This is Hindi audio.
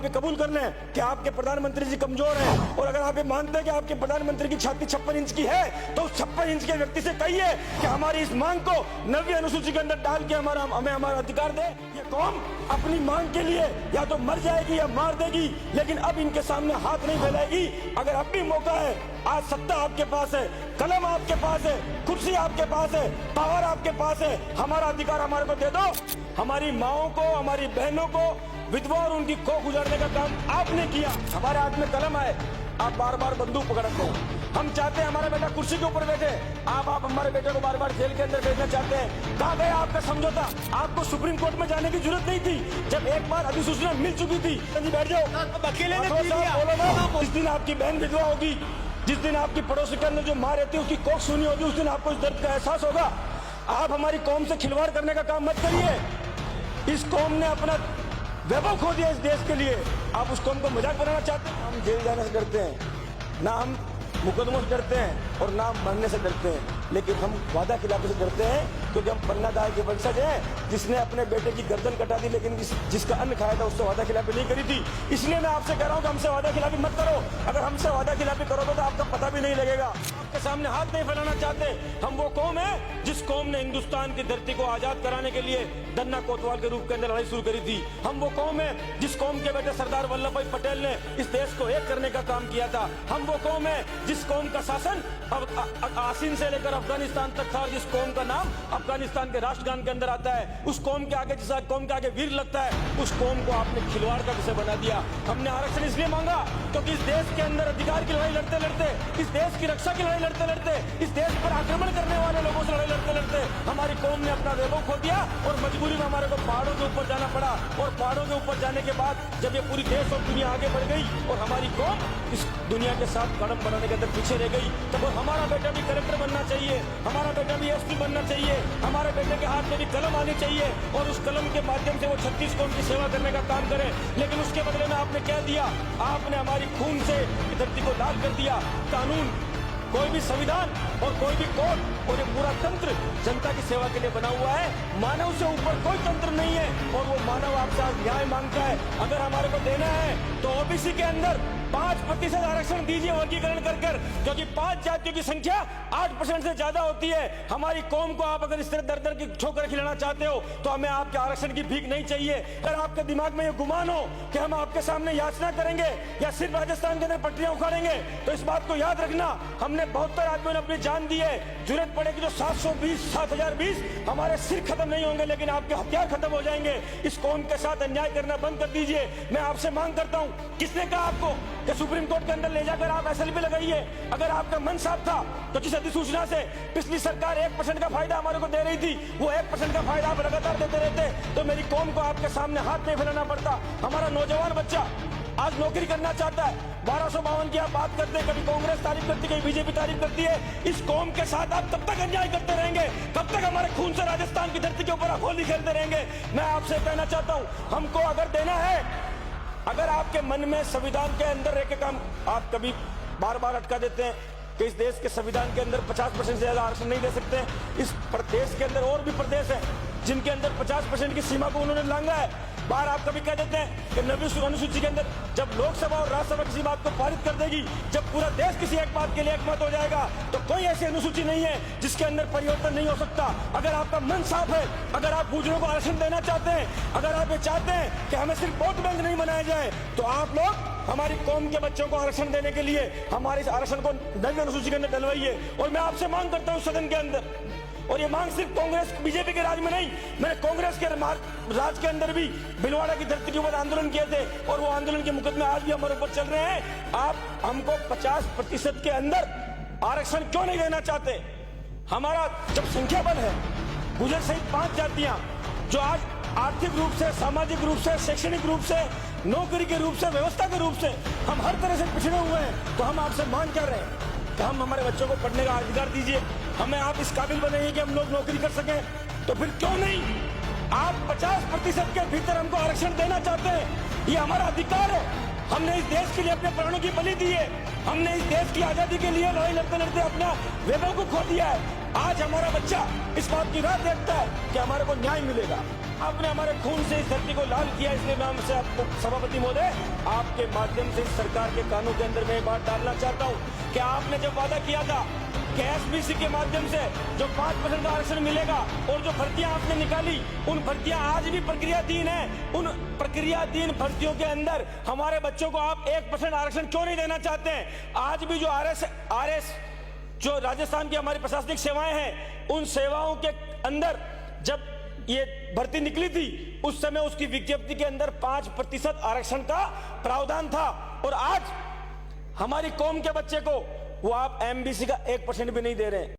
ये कबूल कर लें कि आपके प्रधानमंत्री जी कमजोर हैं, और अगर आप ये मानते हैं कि आपके प्रधानमंत्री की छाती 56 इंच की है, तो उस 56 इंच के व्यक्ति से कहिए कि हमारी इस मांग को 90 अनुसूची के अंदर डाल के हमें हमारा अधिकार दे। ये कौम अपनी मांग के लिए या तो मर जाएगी या मार देगी, लेकिन अब इनके सामने हाथ नहीं फैलाएगी। अगर अब भी मौका है, आज सत्ता आपके पास है, कलम आपके पास है, कुर्सी आपके पास है, पावर आपके पास है, हमारा अधिकार हमारे को दे दो। हमारी माओं को, हमारी बहनों को, विधवा और उनकी कोख उजाड़ने का काम आपने किया। हमारे हाथ में कलम आए, आप बार बार बंदूक पकड़ते हो। हम चाहते हैं हमारा बेटा कुर्सी के ऊपर बैठे, आप हमारे बेटे को बार बार जेल के अंदर भेजना चाहते हैं। कहाँ गया आपका समझौता? आपको सुप्रीम कोर्ट में जाने की जरूरत नहीं थी, जब एक बार अधिसूचना मिल चुकी थी। बैठ जाओ, अकेले ने बोलो। जिस दिन आपकी बहन विधवा होगी, जिस दिन आपकी पड़ोसी के अंदर जो माँ रहती है उसकी कोख सुनी होगी, उस दिन आपको इस दर्द का एहसास होगा। आप हमारी कौम से खिलवाड़ करने का काम मत करिए। इस कौम ने अपना वैभव खो दिया इस देश के लिए, आप उस कौम को मजाक बनाना चाहते हैं। हम जेल जाने से डरते हैं ना, हम मुकदमों से डरते हैं और ना मरने से डरते हैं, लेकिन हम वादा खिलाफी से डरते हैं, क्योंकि हम पन्ना दाई के वंशज हैं, जिसने अपने बेटे की गर्दन कटा दी, लेकिन जिसका अन्न खाया था उससे वादा खिलाफी नहीं करी थी। इसलिए मैं आपसे कह रहा हूं कि हमसे वादा खिलाफी मत करो। अगर हमसे वादा खिलाफी करोगे तो आपका पता भी नहीं लगेगा। आपके सामने हाथ नहीं फैलाना चाहते। हम वो कौम है जिस कौम ने हिंदुस्तान की धरती को आजाद कराने के लिए दन्ना कोतवाल के रूप के अंदर लड़ाई शुरू करी थी। हम वो कौम है जिस कौम के बेटे सरदार वल्लभ भाई पटेल ने इस देश को एक करने का काम किया था। हम वो कौम है जिस कौम का शासन अब आसीन से लेकर अफगानिस्तान तक था, जिस कौम का नाम अफगानिस्तान के राष्ट्रगान के अंदर आता है। उस कौम के आगे, जिस कौम के आगे वीर लगता है, उस कौम को आपने खिलवाड़ का विषय बना दिया। हमने आरक्षण इसलिए मांगा क्योंकि इस देश के अंदर अधिकार की लड़ाई लड़ते लड़ते, इस देश की रक्षा की लड़ाई लड़ते लड़ते, इस देश पर आक्रमण करने वाले लोगों से लड़ाई लड़ते लड़ते हमारी कौम ने अपना वैभव खो दिया, और मजबूरी में हमारे को पहाड़ों के ऊपर जाना पड़ा। और पहाड़ों के ऊपर जाने के बाद जब ये पूरी देश और दुनिया आगे बढ़ गई और हमारी कौम इस दुनिया के साथ कदम बनाने के अंदर पीछे रह गई, तो वो हमारा बेटा भी कलेक्टर बनना चाहिए, हमारा बेटा भी एसपी बनना चाहिए, हमारे बेटे के हाथ में भी कलम आनी चाहिए, और उस कलम के माध्यम से वो 36 कौम की सेवा करने का काम करे। लेकिन उसके बदले में आपने क्या दिया? आपने हमारी खून से धरती को लाल कर दिया। कानून, कोई भी संविधान और कोई भी कोर्ट और ये पूरा तंत्र जनता की सेवा के लिए बना हुआ है। मानव से ऊपर कोई तंत्र नहीं है, और वो मानव आपसे आज न्याय मांगता है। अगर हमारे को देना है तो ओबीसी के अंदर 5% आरक्षण दीजिए वर्गीकरण कर कर, क्योंकि 5 जातियों की संख्या 8% से ज्यादा होती है। हमारी कौम को आप अगर इस तरह दर दर की ठोकर खिलाना चाहते हो तो हमें आपके आरक्षण की भीख नहीं चाहिए। अगर आपके दिमाग में ये गुमान हो कि हम आपके सामने याचना करेंगे या सिर्फ राजस्थान के अंदर पटरियां उखाड़ेंगे, तो इस बात को याद रखना, हमने 72 आदमियों ने अपनी जान दी है। जरूरत पड़ेगी तो 7020 हमारे सिर खत्म नहीं होंगे, लेकिन आपके हथियार खत्म हो जाएंगे। इस कौम के साथ अन्याय करना बंद कर दीजिए। मैं आपसे मांग करता हूं, किसने कहा आपको कि सुप्रीम कोर्ट के अंदर ले जाकर आप एसएलपी लगाइए? अगर आपका मन साफ था तो किस अधिसूचना से पिछली सरकार 1% का फायदा हमारे को दे रही थी, वो 1% का फायदा आप लगातार देते रहते तो मेरी कौम को आपके सामने हाथ नहीं फैलाना पड़ता। हमारा नौजवान बच्चा आज नौकरी करना चाहता है, 1252 की आप बात करते हैं, कभी कांग्रेस तारीफ करती है, कभी बीजेपी तारीफ करती है। इस कौम के साथ आप कब तक अन्याय करते रहेंगे? कब तक हमारे खून से राजस्थान की धरती के ऊपर आप होली खेलते रहेंगे? मैं आपसे कहना चाहता हूं, हमको अगर देना है, अगर आपके मन में संविधान के अंदर रह के काम आप कभी बार बार अटका देते हैं कि इस देश के संविधान के अंदर 50% से ज्यादा आरक्षण नहीं दे सकते। इस प्रदेश के अंदर और भी प्रदेश है जिनके अंदर 50% की सीमा को उन्होंने लांघा है। बार आप कभी कह देते हैं कि 90 अनुसूची के अंदर जब लोकसभा और राज्यसभा किसी बात को पारित कर देगी, जब पूरा देश किसी एक बात के लिए एकमत हो जाएगा, तो कोई ऐसी अनुसूची नहीं है जिसके अंदर परिवर्तन नहीं हो सकता। अगर आपका मन साफ है, अगर आप गुजरों को आरक्षण देना चाहते हैं, अगर आप ये चाहते हैं कि हमें सिर्फ वोट बैंक नहीं बनाया जाए, तो आप लोग हमारी कौम के बच्चों को आरक्षण देने के लिए हमारे इस आरक्षण को 90 अनुसूची के अंदर डलवाइए। और मैं आपसे मांग करता हूं सदन के अंदर, और ये मांग सिर्फ कांग्रेस बीजेपी के राज में नहीं, मैंने कांग्रेस के राज के अंदर भी भिलवाड़ा की धरती के ऊपर आंदोलन किए थे, और वो आंदोलन के मुकदमे आज भी हमारे ऊपर चल रहे हैं। आप हमको 50% के अंदर आरक्षण क्यों नहीं देना चाहते? हमारा जब संख्या बल है, गुजर सहित 5 जातियां जो आज आर्थिक रूप से, सामाजिक रूप से, शैक्षणिक रूप से, नौकरी के रूप से, व्यवस्था के रूप से हम हर तरह से पिछड़े हुए हैं, तो हम आपसे मांग कर रहे हैं कि हम हमारे बच्चों को पढ़ने का अधिकार दीजिए, हमें आप इस काबिल बनाइए कि हम लोग नौकरी कर सकें। तो फिर क्यों नहीं आप 50% के भीतर हमको आरक्षण देना चाहते हैं? ये हमारा अधिकार है। हमने इस देश के लिए अपने प्राणों की बलि दी है, हमने इस देश की आजादी के लिए लड़ाई लड़ते लड़ते अपना वैभव को खो दिया है। आज हमारा बच्चा इस बात की राह देखता है कि हमारे को न्याय मिलेगा। आपने हमारे खून से इस धरती को लाल किया, इसलिए मैं हमसे आपको सभापति महोदय आपके माध्यम से इस सरकार के कानून के अंदर मैं बात डालना चाहता हूं कि आपने जब वादा किया था कि एसबीसी के माध्यम से जो 5% का आरक्षण मिलेगा और जो भर्तियां आपने निकाली उन भर्तियां आज भी प्रक्रियाधीन है, उन प्रक्रियाधीन भर्तियों के अंदर हमारे बच्चों को आप 1% आरक्षण क्यों नहीं देना चाहते हैं? आज भी जो आरएस जो राजस्थान की हमारी प्रशासनिक सेवाएं हैं उन सेवाओं के अंदर जब ये भर्ती निकली थी उस समय उसकी विज्ञप्ति के अंदर 5% आरक्षण का प्रावधान था और आज हमारी कौम के बच्चे को वो आप एमबीसी का 1% भी नहीं दे रहे हैं।